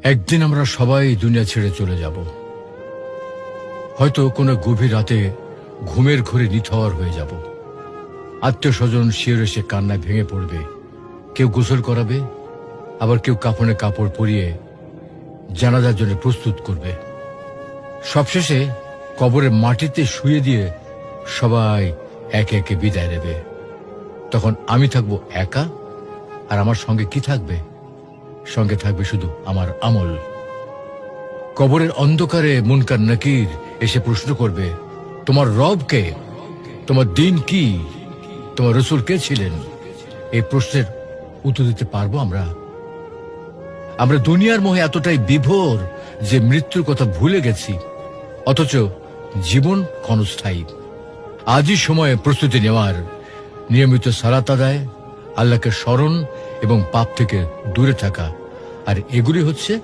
একদিন আমরা সবাই দুনিয়া ছেড়ে চলে যাব। হয়তো কোনো গভীর রাতে ঘুমের ঘোরে নিথর হয়ে যাব। আত্মীয় স্বজন শিয়রে সে কান্নায় ভেঙে পড়বে। কেউ গোসল করাবে, আবার কেউ কাফনে কাপড় পরিয়ে জানাজার জন্য প্রস্তুত করবে। সবশেষে কবরের মাটিতে শুয়ে দিয়ে সবাই একে একে বিদায় নেবে। তখন আমি থাকবো একা, আর আমার সঙ্গে কি থাকবে? সঙ্গে থাকবে শুধু আমার আমল। কবরের অন্ধকারে মুনকার নাকির এসে প্রশ্ন করবে, তোমার রব কে? তোমার দিন কি? তোমার রসূল কে ছিলেন? এই প্রশ্নের উত্তর দিতে পারবো আমরা? আমরা দুনিয়ার মোহে এতটাই বিভোর যে মৃত্যুর কথা ভুলে গেছি, অথচ জীবন ক্ষণস্থায়ী। আজই সময়ে প্রস্তুতি নেওয়ার, নিয়মিত সালাত আদায়, আল্লাহকে স্মরণ এবং পাপ থেকে দূরে থাকা, আর এগুলি হচ্ছে